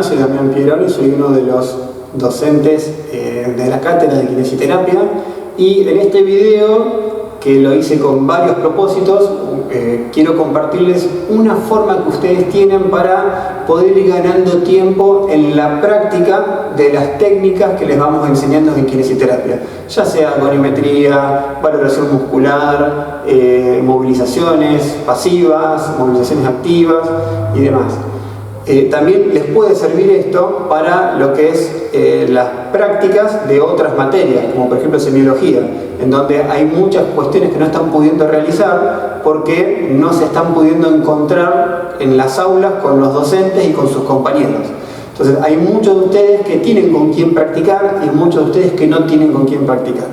soy Damián Pieroni, soy uno de los docentes de la cátedra de kinesiterapia, y en este video, que lo hice con varios propósitos, quiero compartirles una forma que ustedes tienen para poder ir ganando tiempo en la práctica de las técnicas que les vamos enseñando en kinesiterapia, ya sea goniometría, valoración muscular, movilizaciones pasivas, movilizaciones activas y demás. También les puede servir esto para lo que es las prácticas de otras materias, como por ejemplo semiología, en donde hay muchas cuestiones que no están pudiendo realizar porque no se están pudiendo encontrar en las aulas con los docentes y con sus compañeros. Entonces hay muchos de ustedes que tienen con quién practicar y muchos de ustedes que no tienen con quién practicar.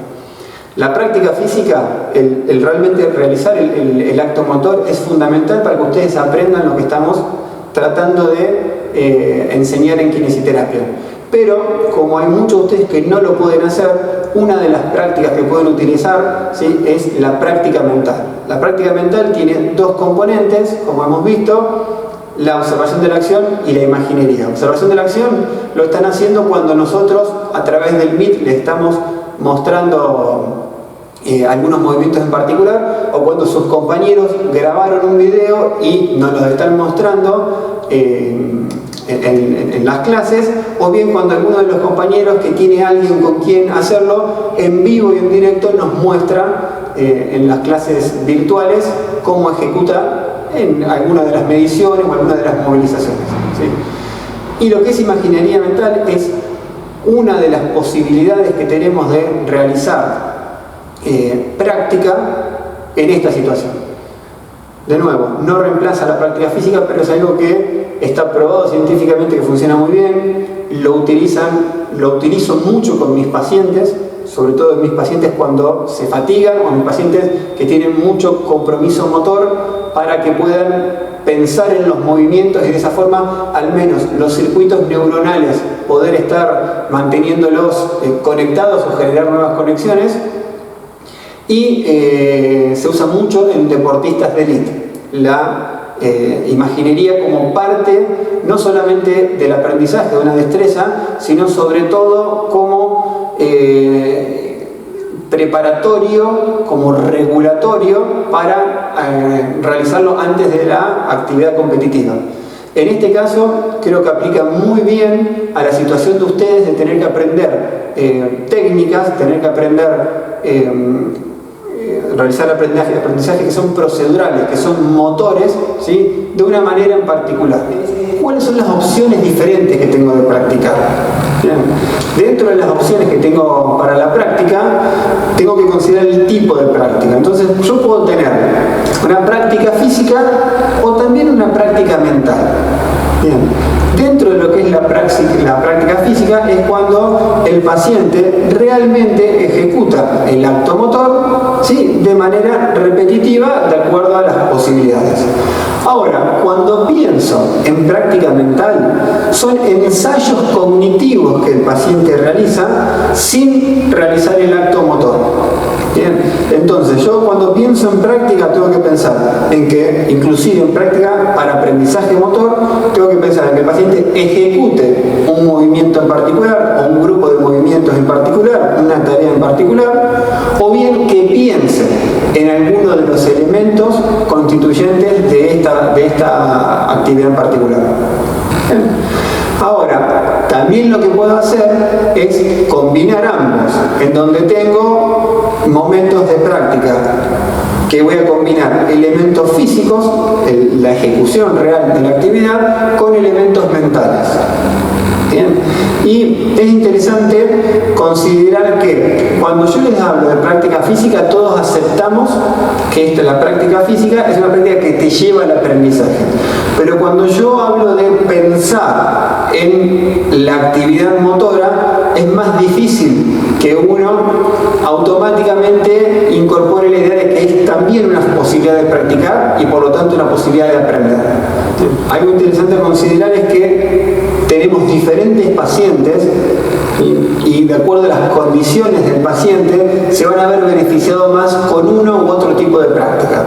La práctica física, el realmente realizar el acto motor, es fundamental para que ustedes aprendan lo que estamos tratando de enseñar en kinesiterapia. Pero como hay muchos de ustedes que no lo pueden hacer, una de las prácticas que pueden utilizar, ¿sí?, es la práctica mental. La práctica mental tiene dos componentes, como hemos visto: la observación de la acción y la imaginería. Observación de la acción lo están haciendo cuando nosotros a través del Meet les estamos mostrando algunos movimientos en particular, o cuando sus compañeros grabaron un video y nos lo están mostrando en las clases, o bien cuando alguno de los compañeros que tiene alguien con quien hacerlo en vivo y en directo nos muestra en las clases virtuales cómo ejecuta en alguna de las mediciones o alguna de las movilizaciones, ¿sí? Y lo que es imaginería mental es una de las posibilidades que tenemos de realizar práctica en esta situación. De nuevo, no reemplaza la práctica física, pero es algo que está probado científicamente que funciona muy bien. Lo utilizo mucho con mis pacientes, sobre todo en mis pacientes cuando se fatigan, o en mis pacientes que tienen mucho compromiso motor, para que puedan pensar en los movimientos y de esa forma al menos los circuitos neuronales poder estar manteniéndolos conectados o generar nuevas conexiones. Y se usa mucho en deportistas de élite la imaginería como parte no solamente del aprendizaje de una destreza, sino sobre todo como preparatorio, como regulatorio para realizarlo antes de la actividad competitiva. En este caso creo que aplica muy bien a la situación de ustedes de tener que aprender técnicas, tener que aprender realizar aprendizajes que son procedurales, que son motores, ¿sí?, de una manera en particular. ¿Cuáles son las opciones diferentes que tengo de practicar? Bien. Dentro de las opciones que tengo para la práctica, tengo que considerar el tipo de práctica. Entonces yo puedo tener una práctica física o también una práctica mental. Bien. Dentro de lo que es la práctica física es cuando el paciente realmente ejecuta el acto motor, ¿sí?, de manera repetitiva de acuerdo a las posibilidades. Ahora, cuando pienso en práctica mental, son ensayos cognitivos que el paciente realiza sin realizar el acto motor. Bien, entonces yo cuando pienso en práctica tengo que pensar en que, inclusive en práctica para aprendizaje motor, tengo que pensar en que el paciente ejecute un movimiento en particular o un grupo de movimientos en particular, una tarea en particular, o bien que piense en alguno de los elementos constituyentes de esta actividad en particular. Bien. Ahora, también lo que puedo hacer es combinar ambos, en donde tengo momentos de práctica que voy a combinar elementos físicos, la ejecución real de la actividad, con elementos mentales. Bien. Y es interesante considerar que cuando yo les hablo de práctica física, todos aceptamos que la práctica física es una práctica que te lleva al aprendizaje. Pero cuando yo hablo de pensar en la actividad motora, es más difícil que uno automáticamente incorpore la idea de que es también una posibilidad de practicar y por lo tanto una posibilidad de aprender. Algo interesante a considerar es que tenemos diferentes pacientes y de acuerdo a las condiciones del paciente se van a ver beneficiados más con uno u otro tipo de práctica.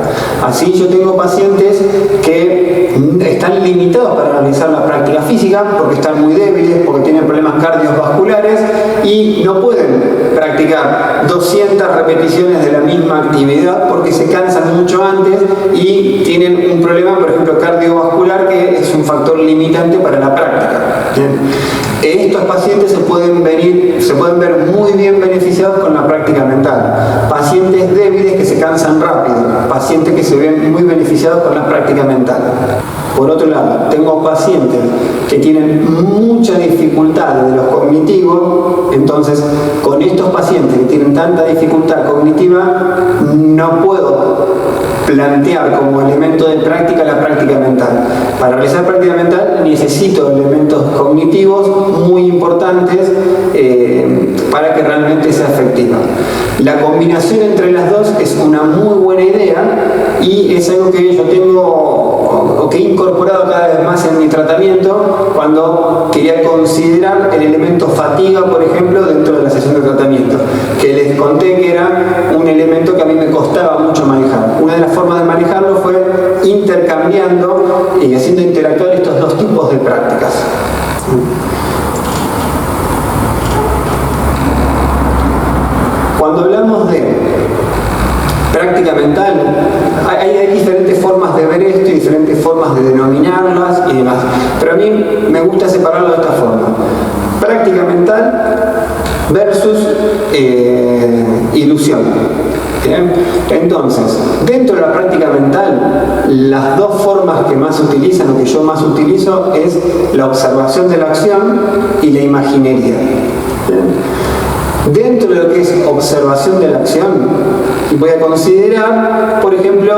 Así yo tengo pacientes que están limitados para realizar la práctica física porque están muy débiles, porque tienen problemas cardiovasculares y no pueden practicar 200 repeticiones de la misma actividad porque se cansan mucho antes y tienen un problema, por ejemplo, cardiovascular, que es un factor limitante para la práctica. Estos pacientes se pueden ver muy bien beneficiados con la práctica mental. Pacientes débiles que se cansan rápido, pacientes que se ven muy beneficiados con la práctica mental. Por otro lado, tengo pacientes que tienen mucha dificultad de los cognitivos, entonces con estos pacientes que tienen tanta dificultad cognitiva no puedo plantear como elemento de práctica la práctica mental. Para realizar práctica mental necesito elementos cognitivos muy importantes para que realmente sea efectiva. La combinación entre las dos es una muy buena idea y es algo que yo tengo o que he incorporado cada vez más en mi tratamiento cuando quería considerar el elemento fatiga, por ejemplo, dentro de la sesión de tratamiento, que les conté que era un elemento que a mí me costaba mucho manejar. Una de las formas de manejarlo fue intercambiando y haciendo interactuar estos dos tipos de prácticas. Cuando hablamos de práctica mental, hay diferentes formas de ver esto y diferentes formas de denominarlas y demás, pero a mí me gusta separarlo de esta forma: práctica mental versus ilusión. ¿Bien? Entonces, dentro de la práctica mental, las dos formas que más se utilizan, o que yo más utilizo, es la observación de la acción y la imaginería. ¿Bien? Dentro de lo que es observación de la acción, voy a considerar, por ejemplo,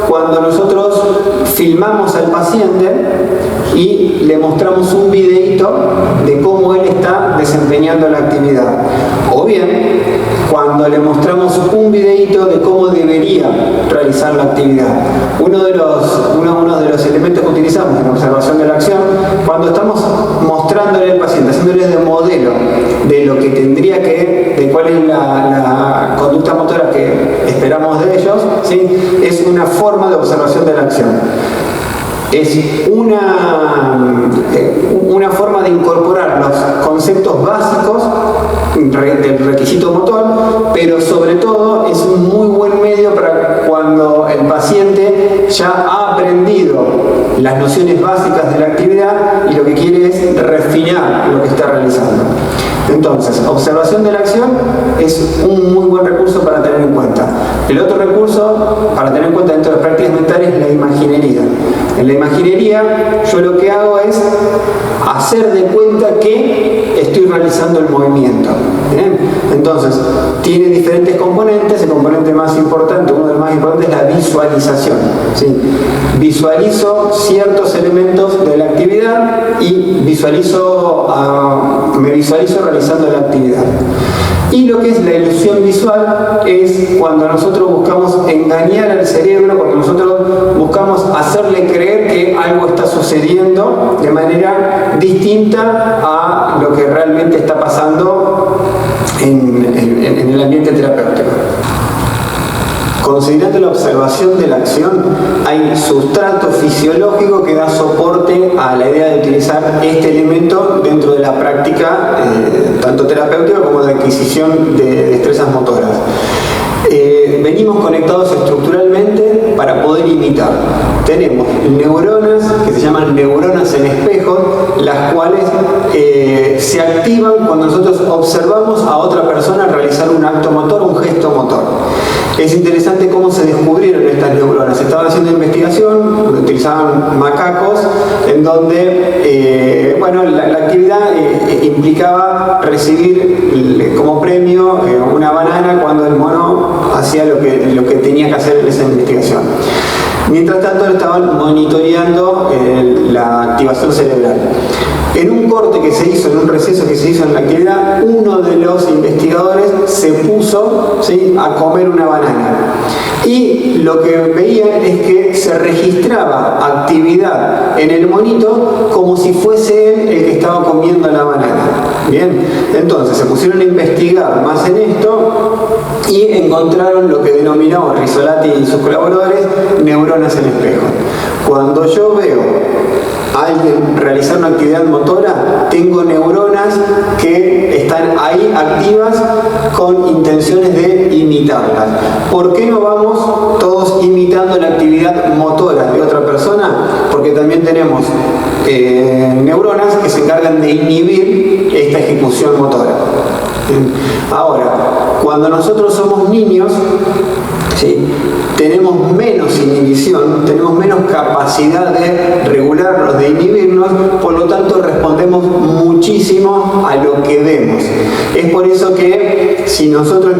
cuando nosotros filmamos al paciente y le mostramos un videíto de cómo él está desempeñando la actividad. O bien, cuando le mostramos un videíto de cómo debería realizar la actividad. Uno de los elementos que utilizamos en la observación de la acción, cuando estamos mostrándole al paciente, haciéndole de modelo de lo que tendría que, de cuál es la conducta motora que esperamos de ellos, ¿sí? Es una forma de observación de la acción. Es una forma de incorporar los conceptos básicos del requisito motor, pero sobre todo es un muy buen medio para cuando el paciente ya ha aprendido las nociones básicas de la actividad y lo que quiere es refinar lo que está realizando. Entonces, observación de la acción es un muy buen recurso para tener en cuenta. El otro recurso para tener en cuenta dentro de las prácticas mentales es la imaginería. En la imaginería yo lo que hago es hacer de cuenta que estoy realizando el movimiento. ¿Bien? Entonces, tiene diferentes componentes. El componente más importante, uno de los más importantes, es la visualización. ¿Sí? Visualizo ciertos elementos de la actividad y me visualizo realizando la actividad. Y lo que es la ilusión visual es cuando nosotros buscamos engañar al cerebro, cuando nosotros buscamos hacerle creer que algo está sucediendo de manera distinta a lo que realmente está pasando en el ambiente terapéutico. Considerando la observación de la acción, hay sustrato fisiológico que da soporte a la idea de utilizar este elemento dentro de la práctica, tanto terapéutica como de adquisición de destrezas motoras. Venimos conectados estructuralmente para poder imitar. Tenemos neuronas que se llaman neuronas en espejos, las cuales se activan cuando nosotros observamos a otra persona realizar un acto motor, un gesto motor. Es interesante cómo se descubrieron estas neuronas. Se estaba haciendo investigación, utilizaban macacos, en donde la actividad implicaba recibir como premio una banana cuando el mono hacía lo que tenía que hacer en esa investigación. Mientras tanto estaban monitoreando la activación cerebral. En un corte que se hizo, en un receso que se hizo en la actividad, uno de los investigadores se puso, ¿sí?, a comer una banana. Y lo que veían es que se registraba actividad en el monito como si fuese él el que estaba comiendo la banana. Bien, entonces se pusieron a investigar más en esto y encontraron lo que denominó Rizzolatti y sus colaboradores neuronas en espejo. Cuando yo veo a alguien realizar una actividad motora, tengo neuronas que están ahí activas con intenciones de imitarlas. ¿Por qué no vamos todos imitando la actividad motora de otra persona? Porque también tenemos neuronas que se encargan de inhibir esta ejecución motora. Ahora, cuando nosotros somos niños, ¿sí?, tenemos menos inhibición, tenemos menos capacidad de regularnos, de inhibirnos, por lo tanto respondemos muchísimo a lo que vemos. Es por eso que si nosotros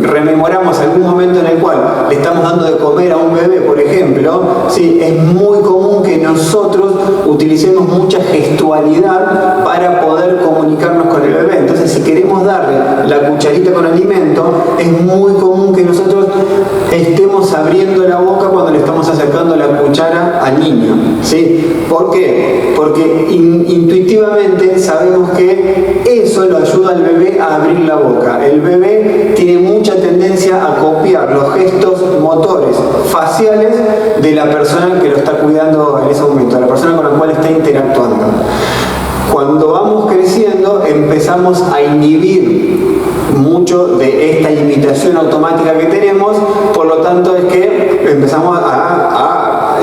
rememoramos algún momento en el cual le estamos dando de comer a un bebé, por ejemplo, ¿sí?, es muy común que nosotros utilicemos mucha gestualidad para poder comunicarnos con el bebé. Entonces, si queremos darle la cucharita con alimento, es muy común que nosotros estemos abriendo la boca cuando le estamos acercando la cuchara al niño, ¿sí? ¿Por qué? Porque intuitivamente sabemos que eso lo ayuda al bebé a abrir la boca. El bebé tiene mucha tendencia a copiar los gestos motores faciales de la persona que lo está cuidando en ese momento, de la persona con la cual está interactuando. Cuando vamos creciendo empezamos a inhibir mucho de esta imitación automática que tenemos, por lo tanto es que empezamos a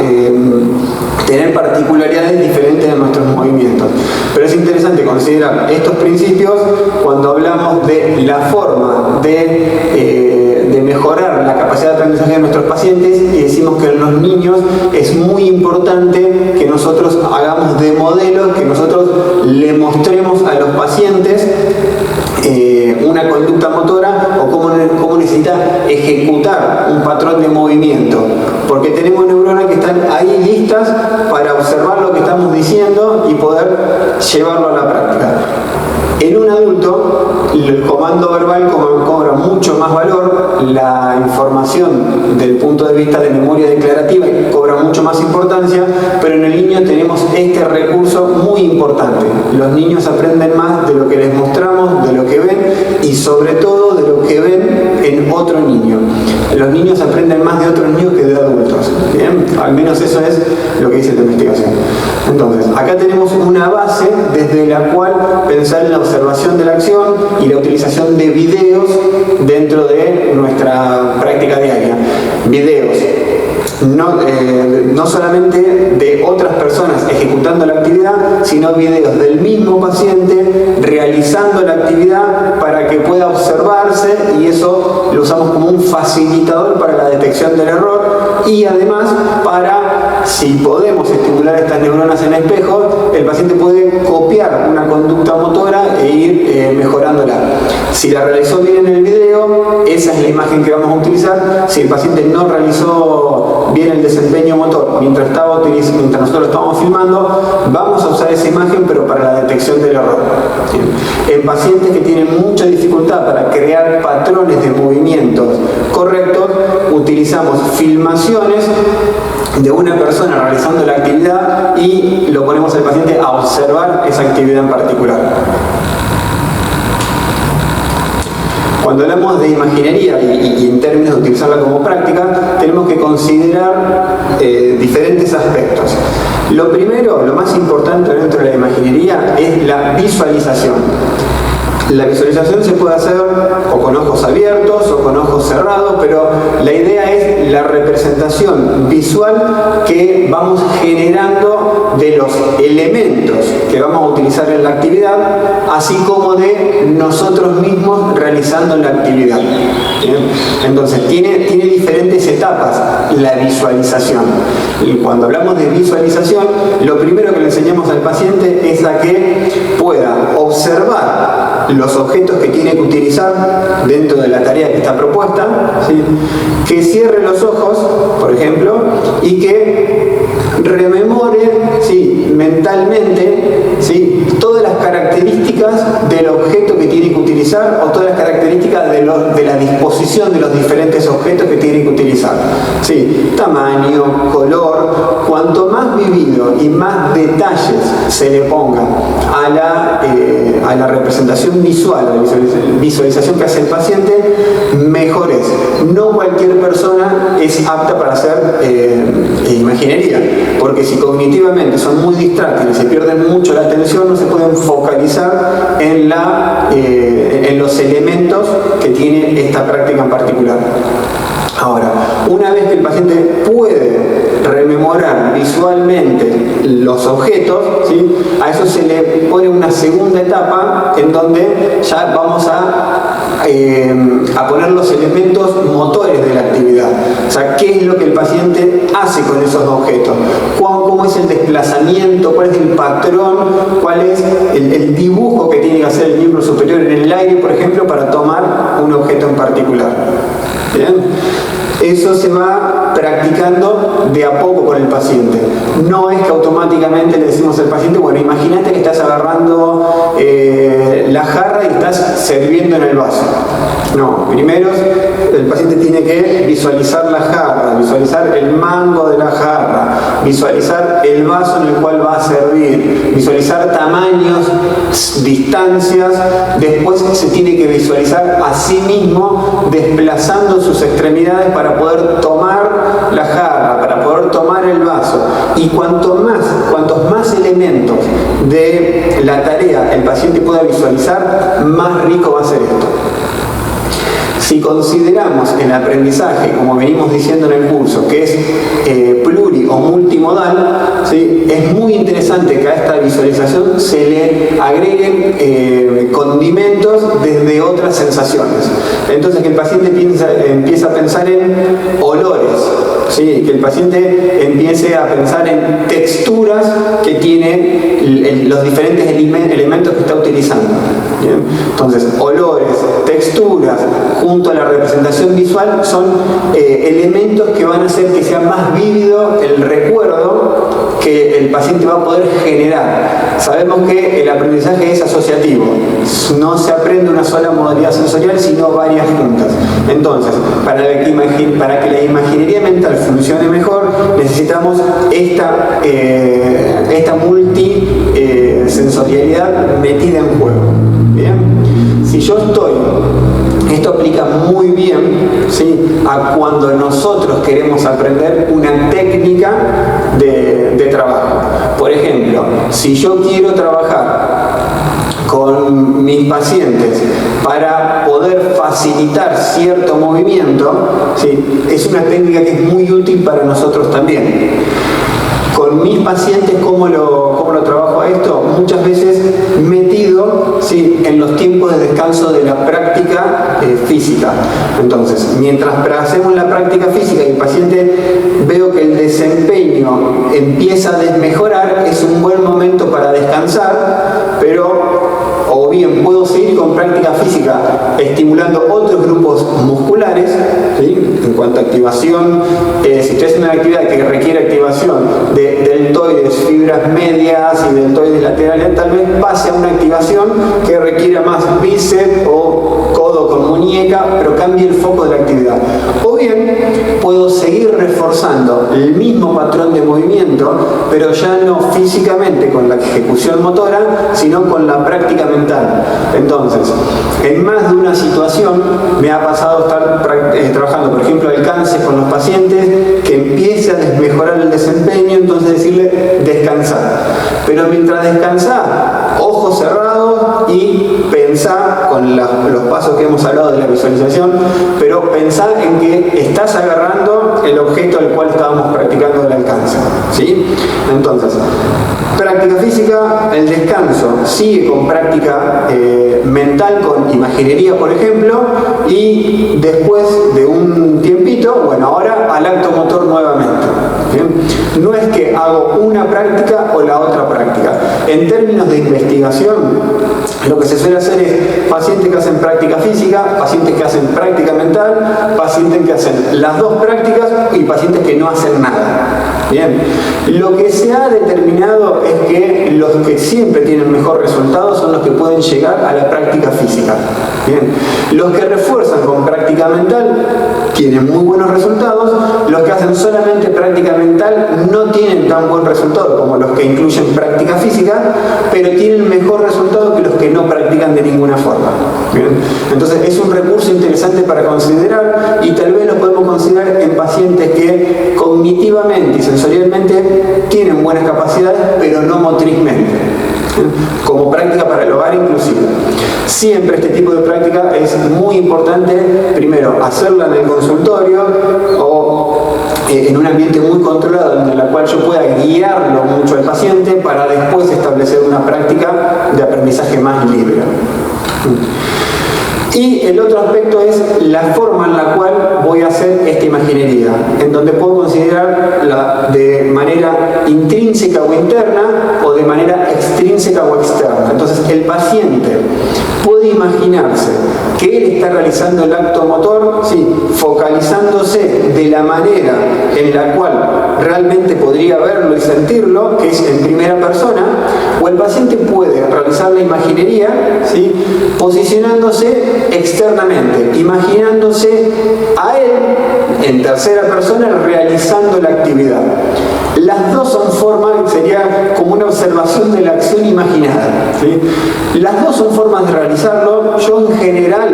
tener particularidades diferentes de nuestros movimientos. Pero es interesante considerar estos principios cuando hablamos de la forma de mejorar la capacidad de aprendizaje de nuestros pacientes, y decimos que en los niños es muy importante que nosotros hagamos de modelo, que nosotros le mostremos a los pacientes una conducta motora o cómo necesita ejecutar un patrón de movimiento, porque tenemos neuronas que están ahí listas para observar lo que estamos diciendo y poder llevarlo a la práctica. En un adulto, el comando verbal cobra mucho más valor, la información del punto de vista de memoria declarativa cobra mucho más importancia, pero en el niño tenemos este recurso muy importante. Los niños aprenden más de lo que les mostramos, de lo que ven y sobre todo de lo que ven en otro niño. Los niños aprenden más de otros niños que de adultos. ¿Bien? Al menos eso es lo que dice la investigación. Entonces, acá tenemos una base desde la cual pensar en la observación de la acción y la utilización de videos dentro de nuestra práctica diaria. Videos no solamente de otras personas ejecutando la actividad, sino videos del mismo paciente realizando la actividad para que pueda observarse, y eso lo usamos como un facilitador para la detección del error, y además para, si podemos estimular estas neuronas en espejo, el paciente puede copiar una conducta motora e ir mejorándola. Si la realizó bien en el video, esa es la imagen que vamos a utilizar. Si el paciente no realizó bien el desempeño motor mientras nosotros lo estábamos filmando, vamos a usar esa imagen pero para la detección del error. En pacientes que tienen mucha dificultad para crear patrones de movimientos correctos, utilizamos filmaciones de una persona realizando la actividad y lo ponemos al paciente a observar esa actividad en particular. Cuando hablamos de imaginería y en términos de utilizarla como práctica, tenemos que considerar diferentes aspectos. Lo primero, lo más importante dentro de la imaginería es la visualización. La visualización se puede hacer o con ojos abiertos o con ojos cerrados, pero la idea es la representación visual que vamos generando de los elementos que vamos a utilizar en la actividad, así como de nosotros mismos realizando la actividad. ¿Bien? Entonces, tiene diferentes etapas la visualización. Y cuando hablamos de visualización, lo primero que le enseñamos al paciente es a que pueda observar los objetos que tiene que utilizar dentro de la tarea que está propuesta, ¿sí? Que cierre los ojos, por ejemplo, y que rememore, ¿sí?, mentalmente, ¿sí?, todas las características del objeto que tiene que utilizar o todas las características de la disposición de los diferentes objetos que tiene que utilizar. ¿Sí? Tamaño, color. Cuanto más vivido y más detalles se le ponga a la representación visual, a la visualización que hace el paciente, mejor es. No cualquier persona es apta para hacer imaginería, porque si cognitivamente son muy distráctiles y pierden mucho la atención, no se pueden focalizar en los elementos que tiene esta práctica en particular. Ahora, una vez que el paciente puede rememorar visualmente los objetos, ¿sí?, a eso se le pone una segunda etapa en donde ya vamos a poner los elementos motores de la actividad. O sea, qué es lo que el paciente hace con esos objetos, cómo es el desplazamiento, cuál es el patrón, cuál es el dibujo que tiene que hacer el miembro superior en el aire, por ejemplo, para tomar un objeto en particular. ¿Bien? Eso se va practicando de a poco con el paciente. No es que automáticamente le decimos al paciente, bueno, imagínate que estás agarrando la jarra y estás sirviendo en el vaso. No, primero el paciente tiene que visualizar la jarra, visualizar el mango de la jarra, visualizar el vaso en el cual va a servir, visualizar tamaños, distancias. Después se tiene que visualizar a sí mismo desplazando sus extremidades para poder tomar la jarra, para poder tomar el vaso. Y cuantos más elementos de la tarea el paciente pueda visualizar, más rico va a ser esto. Si consideramos el aprendizaje, como venimos diciendo en el curso, que es pluri o multimodal, ¿sí?, es muy interesante que a esta visualización se le agreguen condimentos desde otras sensaciones. Entonces, que el paciente empieza a pensar en olores, ¿sí?, que el paciente empiece a pensar en texturas que tiene los diferentes elementos que está utilizando. ¿Bien? Entonces, olores, texturas, junto a la representación visual, son elementos que van a hacer que sea más vívido el recuerdo que el paciente va a poder generar. Sabemos que el aprendizaje es asociativo, no se aprende una sola modalidad sensorial, sino varias juntas. Entonces, para que la imaginería mental funcione mejor, necesitamos esta multisensorialidad metida en juego. ¿Bien? Si yo esto aplica muy bien, ¿sí?, a cuando nosotros queremos aprender una técnica de trabajo. Por ejemplo, si yo quiero trabajar con mis pacientes para poder facilitar cierto movimiento, ¿sí?, es una técnica que es muy útil para nosotros también. Con mis pacientes, ¿cómo lo trabajo a esto? Muchas veces metido, ¿sí?, en los tiempos de descanso de la práctica física. Entonces, mientras hacemos la práctica física y el paciente veo que el desempeño empieza a desmejorar, es un buen momento para descansar, pero o bien puedo seguir con práctica física estimulando otros grupos musculares, ¿sí?, en cuanto a activación. Si estoy haciendo una actividad que requiere activación de deltoides, fibras medias y deltoides laterales, tal vez pase a una activación que requiera más bíceps o codo con muñeca, pero cambie el foco de la actividad. O bien puedo seguir reforzando el mismo patrón de movimiento, pero ya no físicamente con la ejecución motora, sino con la práctica mental. Entonces, en más de una situación me ha pasado estar trabajando, por ejemplo, alcances con los pacientes, que empiece a desmejorar el desempeño, entonces decirle descansar. Pero mientras descansar, ojos cerrados y pensar con los pasos que hemos hablado de la visualización, pero pensar en que estás agarrando el objeto al cual estábamos practicando el alcance, ¿sí? Entonces, práctica física, el descanso sigue con práctica mental, con imaginería, por ejemplo, y después de un tiempito, bueno, ahora al acto motor nuevamente. ¿Bien? No es que hago una práctica o la otra práctica. En términos de investigación, lo que se suele hacer es pacientes que hacen práctica física, pacientes que hacen práctica mental, pacientes que hacen las dos prácticas y pacientes que no hacen nada. Bien, lo que se ha determinado es que los que siempre tienen mejor resultado son los que pueden llegar a la práctica física. Bien, los que refuerzan con práctica mental tienen muy buenos resultados, los que hacen solamente práctica mental no tienen tan buen resultado como los que incluyen práctica física, pero tienen mejor resultado que los que no practican de ninguna forma. ¿Bien? Entonces es un recurso interesante para considerar, y tal vez lo podemos considerar en pacientes que cognitivamente y sensorialmente tienen buenas capacidades, pero no motrizmente, como práctica para el hogar inclusive. Siempre este tipo de práctica es muy importante, primero, hacerla en el consultorio o en un ambiente muy controlado, en el cual yo pueda guiarlo mucho al paciente para después establecer una práctica de aprendizaje más libre. Y el otro aspecto es la forma en la cual voy a hacer esta imaginería, en donde puedo considerarla de manera intrínseca o interna, o de manera extrínseca o externa. Entonces el paciente puede imaginarse que él está realizando el acto motor, sí, focalizándose de la manera en la cual realmente podría verlo y sentirlo, que es en primera persona, o el paciente puede realizar la imaginería, ¿sí?, posicionándose externamente, imaginándose a él en tercera persona realizando la actividad. Las dos son formas, sería como una observación de la acción imaginada, ¿sí? Las dos son formas de realizarlo. Yo en general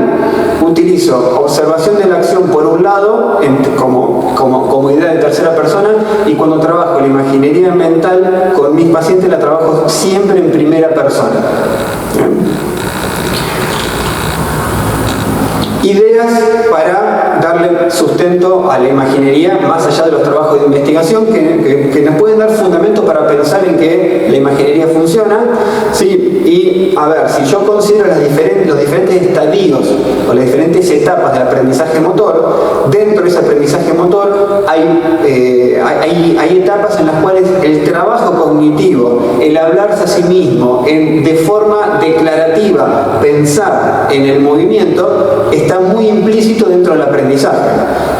utilizo observación de la acción por un lado, como idea de tercera persona, y cuando trabajo la imaginería mental con mis pacientes la trabajo siempre en primera persona. Ideas para darle sustento a la imaginería más allá de los trabajos de investigación que nos pueden dar fundamento para pensar en que la imaginería funciona, ¿sí? Y a ver, si yo considero los diferentes estadios o las diferentes etapas del aprendizaje motor, dentro de ese aprendizaje motor hay etapas en las cuales el trabajo cognitivo, el hablarse a sí mismo, de forma declarativa, pensar en el movimiento, está muy implícito dentro del aprendizaje.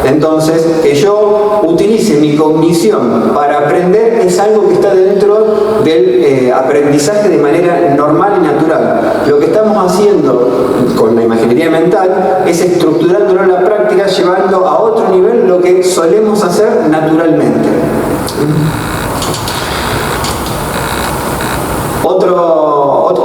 Entonces, que yo utilice mi cognición para aprender es algo que está dentro del aprendizaje de manera normal y natural. Lo que estamos haciendo con la imaginería mental es estructurándolo en la práctica, llevando a otro nivel lo que solemos hacer naturalmente.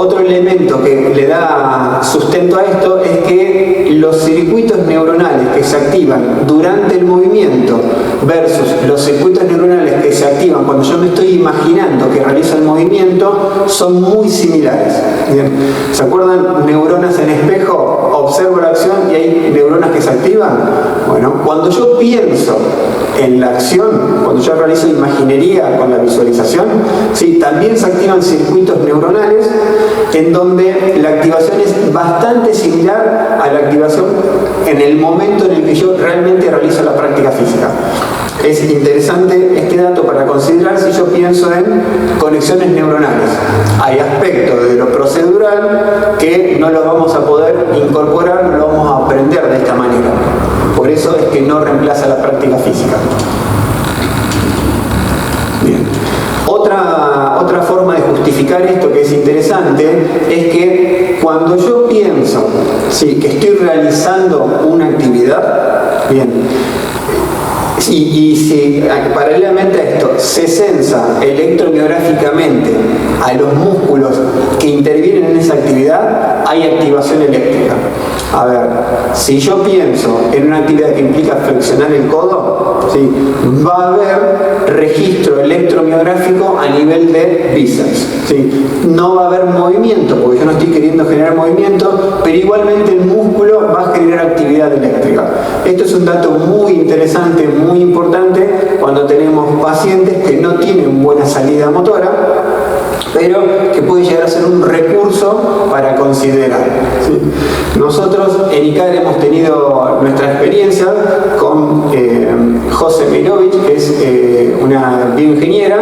Otro elemento que le da sustento a esto es que los circuitos neuronales que se activan durante el movimiento versus los circuitos neuronales que se activan cuando yo me estoy imaginando que realizo el movimiento son muy similares. Bien. ¿Se acuerdan? Neuronas en espejo, observo la acción y hay neuronas que se activan. Bueno, cuando yo pienso en la acción, cuando yo realizo imaginería con la visualización, ¿sí?, también se activan circuitos neuronales en donde la activación es bastante similar a la activación en el momento en el que yo realmente realizo la práctica física. Es interesante este dato para considerar si yo pienso en conexiones neuronales. Hay aspectos de lo procedural que no lo vamos a poder incorporar, no lo vamos a aprender de esta manera. Por eso es que no reemplaza la práctica física. Bien. Otra forma de justificar esto que es interesante es que cuando yo pienso, sí, que estoy realizando una actividad, bien, y si paralelamente a esto se sensa electromiográficamente a los músculos que intervienen en esa actividad, hay activación eléctrica. A ver, si yo pienso en una actividad que implica flexionar el codo, ¿sí?, va a haber registro electromiográfico a nivel de bíceps, ¿sí? No va a haber movimiento, porque yo no estoy queriendo generar movimiento, pero igualmente el músculo va a generar actividad eléctrica. Esto es un dato muy interesante, muy importante cuando tenemos pacientes que no tienen buena salida motora, pero que puede llegar a ser un recurso para considerar, ¿sí? Nosotros en ICAR hemos tenido nuestra experiencia con José Mirovich, que es una bioingeniera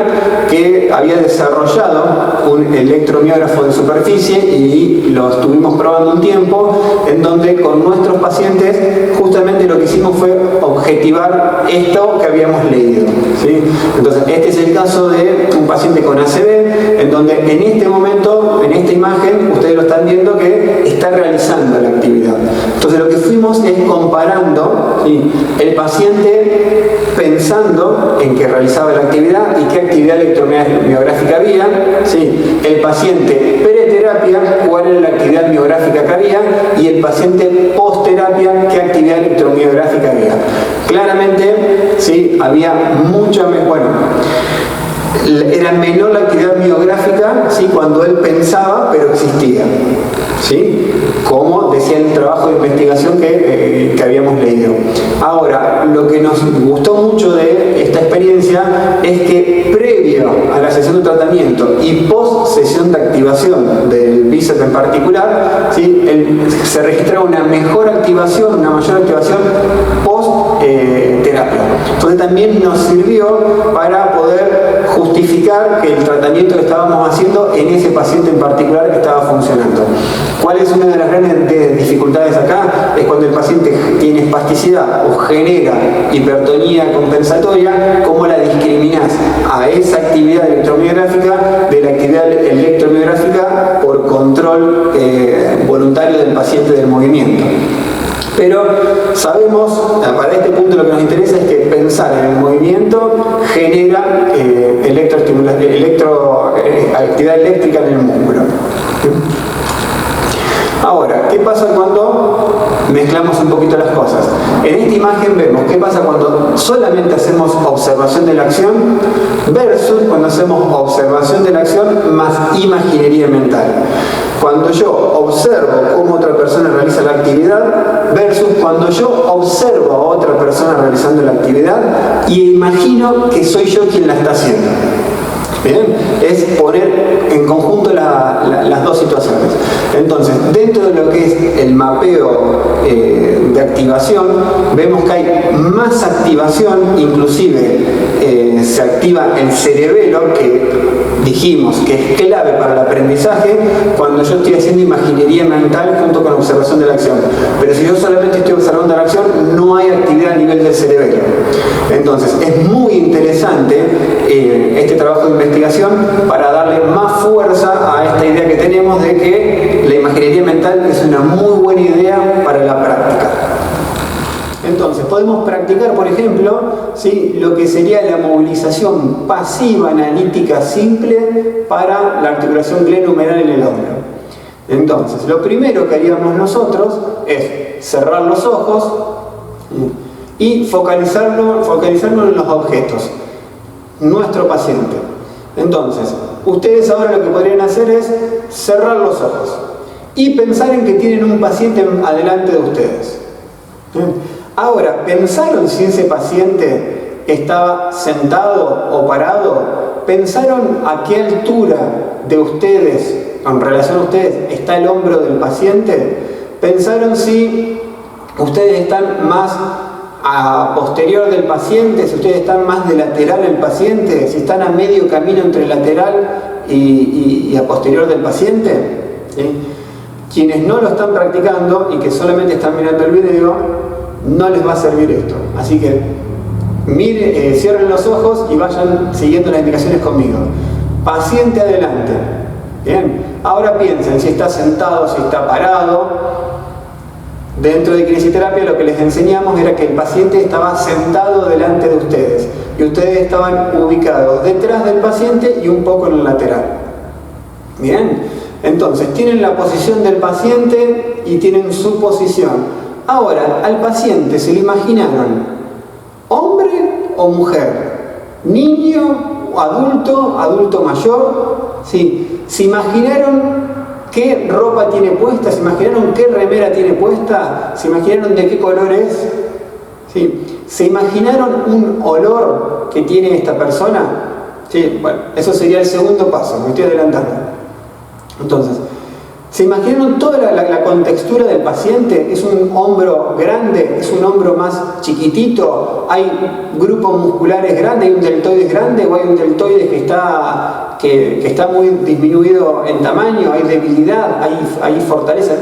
que había desarrollado un electromiógrafo de superficie y lo estuvimos probando un tiempo, en donde con nuestros pacientes justamente lo que hicimos fue objetivar esto que habíamos leído, ¿sí? Entonces este es el caso de un paciente con ACV, en donde en este momento, en esta imagen, ustedes lo están viendo que está realizando la actividad. Entonces lo que fuimos es comparando, ¿sí?, el paciente pensando pensando en que realizaba la actividad y qué actividad electromiográfica había, ¿sí? El paciente preterapia, cuál era la actividad miográfica que había, y el paciente post-terapia, qué actividad electromiográfica había. Claramente, ¿sí? Había mucha, bueno, era menor la actividad miográfica, ¿sí? Cuando él pensaba, pero existía, ¿sí? Como decía el trabajo de investigación que habíamos leído. Ahora, lo que nos gustó mucho de esta experiencia es que previo a la sesión de tratamiento y post sesión de activación del bíceps en particular, ¿sí? Se registra una mejor activación, una mayor activación post terapia. Entonces también nos sirvió para poder justificar que el tratamiento que estábamos haciendo en ese paciente en particular estaba funcionando. ¿Cuál es una de las grandes dificultades acá? Es cuando el paciente tiene espasticidad o genera hipertonía compensatoria, ¿cómo la discriminás a esa actividad electromiográfica de la actividad electromiográfica por control voluntario del paciente del movimiento? Pero sabemos, para este punto lo que nos interesa es que pensar en el movimiento genera actividad eléctrica en el músculo. Ahora, ¿qué pasa cuando mezclamos un poquito las cosas? En esta imagen vemos qué pasa cuando solamente hacemos observación de la acción versus cuando hacemos observación de la acción más imaginería mental. Cuando yo observo cómo otra persona realiza la actividad versus cuando yo observo a otra persona realizando la actividad y imagino que soy yo quien la está haciendo. Bien, es poner en conjunto las dos situaciones. Entonces, dentro de lo que es el mapeo de activación, vemos que hay más activación, inclusive se activa el cerebelo, que dijimos que es clave para el aprendizaje cuando yo estoy haciendo imaginería mental junto con observación de la acción. Pero si yo solamente estoy observando la acción, no hay actividad a nivel del cerebelo. Entonces, es muy interesante este trabajo de investigación para darle más fuerza a esta idea que tenemos de que la imaginería mental es una muy buena idea para la práctica. Entonces, podemos practicar, por ejemplo, ¿sí? Lo que sería la movilización pasiva analítica simple para la articulación glenohumeral en el hombro. Entonces, lo primero que haríamos nosotros es cerrar los ojos y focalizarnos en los objetos, nuestro paciente. Entonces, ustedes ahora lo que podrían hacer es cerrar los ojos y pensar en que tienen un paciente adelante de ustedes. Ahora, ¿pensaron si ese paciente estaba sentado o parado? ¿Pensaron a qué altura de ustedes, en relación a ustedes, está el hombro del paciente? ¿Pensaron si ustedes están más a posterior del paciente, si ustedes están más de lateral al paciente, si están a medio camino entre lateral y a posterior del paciente? ¿Sí? Quienes no lo están practicando y que solamente están mirando el video, no les va a servir esto. Así que cierren los ojos y vayan siguiendo las indicaciones conmigo. Paciente adelante. Bien. Ahora piensen si está sentado, si está parado. Dentro de kinesiterapia lo que les enseñamos era que el paciente estaba sentado delante de ustedes y ustedes estaban ubicados detrás del paciente y un poco en el lateral. Bien. Entonces tienen la posición del paciente y tienen su posición. Ahora, al paciente se le imaginaron hombre o mujer, niño o adulto, adulto mayor, ¿sí? Se imaginaron qué ropa tiene puesta, se imaginaron qué remera tiene puesta, se imaginaron de qué color es, ¿sí? Se imaginaron un olor que tiene esta persona, ¿sí? Bueno, eso sería el segundo paso, me estoy adelantando. Entonces, ¿se imaginaron toda la contextura del paciente? ¿Es un hombro grande? ¿Es un hombro más chiquitito? ¿Hay grupos musculares grandes? ¿Hay un deltoides grande? ¿O hay un deltoides que está muy disminuido en tamaño? ¿Hay debilidad? ¿Hay fortaleza?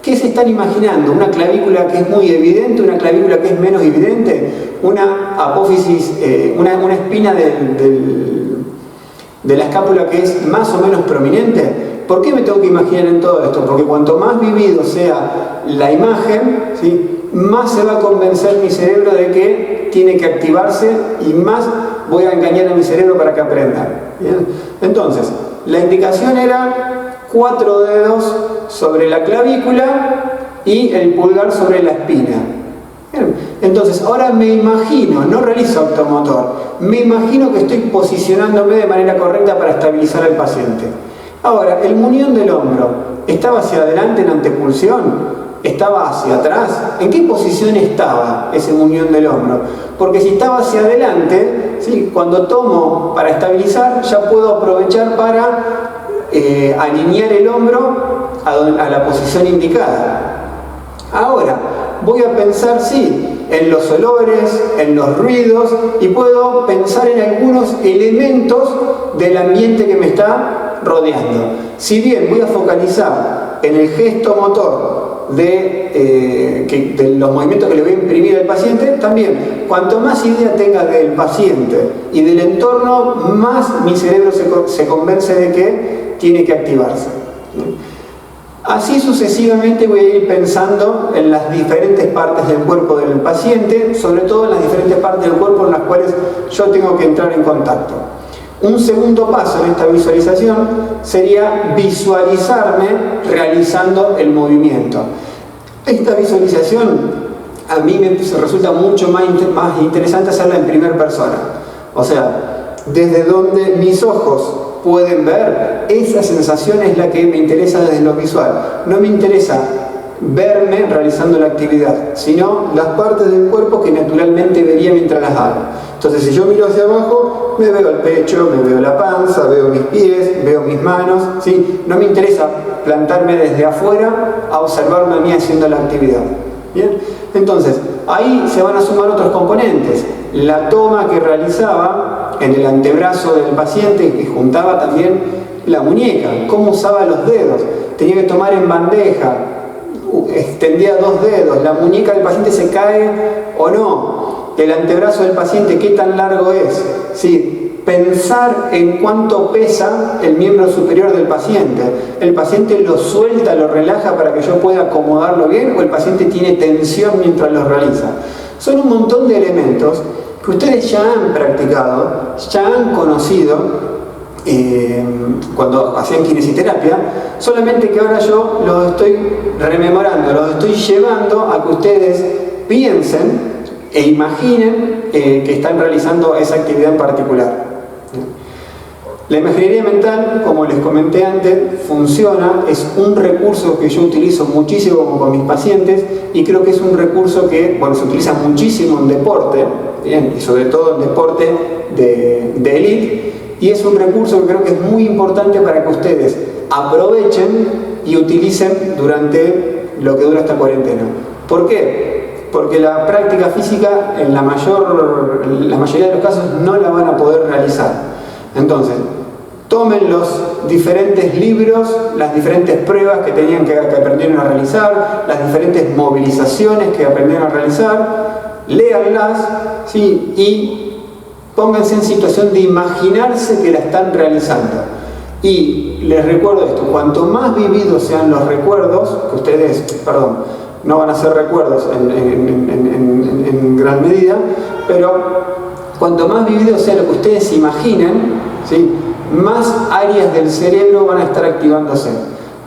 ¿Qué se están imaginando? ¿Una clavícula que es muy evidente? ¿Una clavícula que es menos evidente? ¿Una apófisis, una espina de la escápula que es más o menos prominente? ¿Por qué me tengo que imaginar en todo esto? Porque cuanto más vivido sea la imagen, ¿sí? más se va a convencer mi cerebro de que tiene que activarse y más voy a engañar a mi cerebro para que aprenda. ¿Bien? Entonces, la indicación era 4 dedos sobre la clavícula y el pulgar sobre la espina. Bien. Entonces, ahora me imagino, no realizo acto motor, me imagino que estoy posicionándome de manera correcta para estabilizar al paciente. Ahora, el muñón del hombro, ¿estaba hacia adelante en antepulsión? ¿Estaba hacia atrás? ¿En qué posición estaba ese muñón del hombro? Porque si estaba hacia adelante, ¿sí?, cuando tomo para estabilizar, ya puedo aprovechar para alinear el hombro a la posición indicada. Ahora, voy a pensar, sí, en los olores, en los ruidos, y puedo pensar en algunos elementos del ambiente que me está rodeando. Si bien voy a focalizar en el gesto motor de los movimientos que le voy a imprimir al paciente, también, cuanto más idea tenga del paciente y del entorno, más mi cerebro se convence de que tiene que activarse. Así sucesivamente voy a ir pensando en las diferentes partes del cuerpo del paciente, sobre todo en las diferentes partes del cuerpo en las cuales yo tengo que entrar en contacto. Un segundo paso en esta visualización sería visualizarme realizando el movimiento. Esta visualización a mí me resulta mucho más interesante hacerla en primera persona. O sea, desde donde mis ojos pueden ver, esa sensación es la que me interesa desde lo visual. No me interesa verme realizando la actividad, sino las partes del cuerpo que naturalmente vería mientras las hago. Entonces, si yo miro hacia abajo, me veo el pecho, me veo la panza, veo mis pies, veo mis manos, ¿sí? No me interesa plantarme desde afuera a observarme a mí haciendo la actividad. ¿Bien? Entonces, ahí se van a sumar otros componentes. La toma que realizaba en el antebrazo del paciente, que juntaba también la muñeca, cómo usaba los dedos. Tenía que tomar en bandeja, extendía 2 dedos, la muñeca del paciente se cae o no, el antebrazo del paciente qué tan largo es, ¿sí? Pensar en cuánto pesa el miembro superior del paciente. ¿El paciente lo suelta, lo relaja para que yo pueda acomodarlo bien, o el paciente tiene tensión mientras lo realiza? Son un montón de elementos que ustedes ya han practicado, ya han conocido cuando hacían kinesiterapia, solamente que ahora yo los estoy rememorando, los estoy llevando a que ustedes piensen e imaginen que están realizando esa actividad en particular. La imaginería mental, como les comenté antes, funciona, es un recurso que yo utilizo muchísimo con mis pacientes, y creo que es un recurso que, bueno, se utiliza muchísimo en deporte, ¿bien?, y sobre todo en deporte de élite, y es un recurso que creo que es muy importante para que ustedes aprovechen y utilicen durante lo que dura esta cuarentena. ¿Por qué? Porque la práctica física en la mayoría de los casos no la van a poder realizar. Entonces, tomen los diferentes libros, las diferentes pruebas que aprendieron a realizar, las diferentes movilizaciones que aprendieron a realizar, léanlas, ¿sí?, y pónganse en situación de imaginarse que la están realizando. Y les recuerdo esto, cuanto más vividos sean los recuerdos, que ustedes, no van a ser recuerdos en gran medida, pero cuanto más vivido sea lo que ustedes imaginen, ¿sí?, más áreas del cerebro van a estar activándose.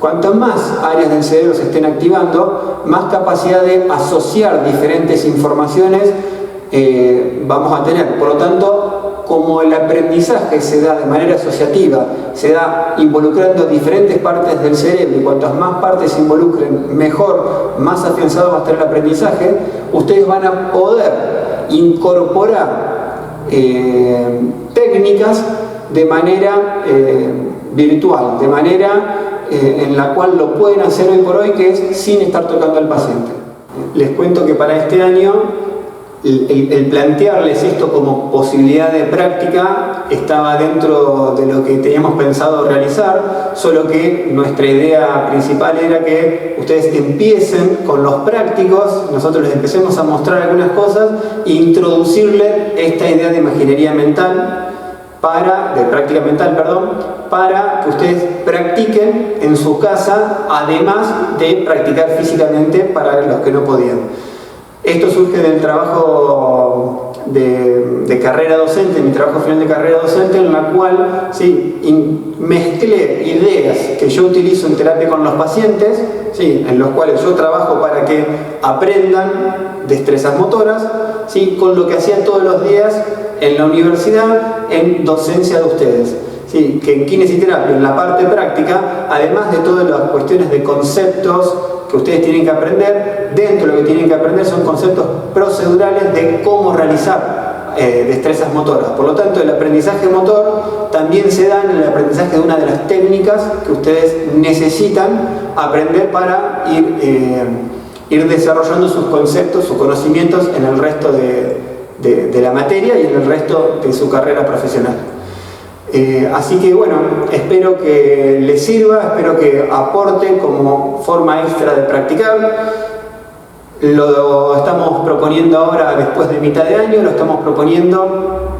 Cuanto más áreas del cerebro se estén activando, más capacidad de asociar diferentes informaciones vamos a tener. Por lo tanto, como el aprendizaje se da de manera asociativa, se da involucrando diferentes partes del cerebro, y cuantas más partes se involucren, mejor, más afianzado va a estar el aprendizaje, ustedes van a poder incorporar técnicas de manera virtual, de manera en la cual lo pueden hacer hoy por hoy, que es sin estar tocando al paciente. Les cuento que para este año el plantearles esto como posibilidad de práctica estaba dentro de lo que teníamos pensado realizar, solo que nuestra idea principal era que ustedes empiecen con los prácticos, nosotros les empecemos a mostrar algunas cosas e introducirle esta idea de imaginería mental, de práctica mental, para que ustedes practiquen en su casa, además de practicar físicamente para los que no podían. Esto surge del trabajo de carrera docente, mi trabajo final de carrera docente, en la cual ¿sí? Mezclé ideas que yo utilizo en terapia con los pacientes, ¿sí? En los cuales yo trabajo para que aprendan destrezas motoras, ¿sí? Con lo que hacía todos los días en la universidad, en docencia de ustedes. Sí, que en kinesiterapia, en la parte práctica, además de todas las cuestiones de conceptos que ustedes tienen que aprender, dentro de lo que tienen que aprender son conceptos procedurales de cómo realizar destrezas motoras. Por lo tanto, el aprendizaje motor también se da en el aprendizaje de una de las técnicas que ustedes necesitan aprender para ir desarrollando sus conceptos, sus conocimientos en el resto de la materia y en el resto de su carrera profesional. Así que bueno, espero que les sirva, espero que aporte como forma extra de practicar. Lo estamos proponiendo ahora después de mitad de año, lo estamos proponiendo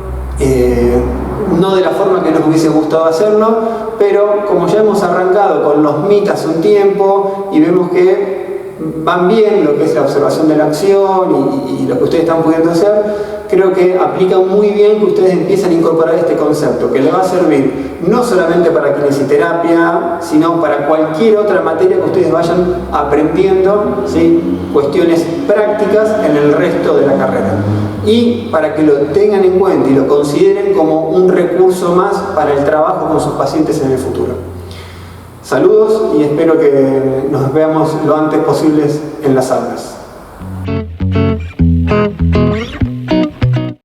no de la forma que nos hubiese gustado hacerlo, pero como ya hemos arrancado con los MIT hace un tiempo y vemos que van bien lo que es la observación de la acción y lo que ustedes están pudiendo hacer, creo que aplica muy bien que ustedes empiecen a incorporar este concepto, que les va a servir no solamente para kinesiterapia, sino para cualquier otra materia que ustedes vayan aprendiendo, ¿sí? Cuestiones prácticas en el resto de la carrera. Y para que lo tengan en cuenta y lo consideren como un recurso más para el trabajo con sus pacientes en el futuro. Saludos y espero que nos veamos lo antes posible en las aulas.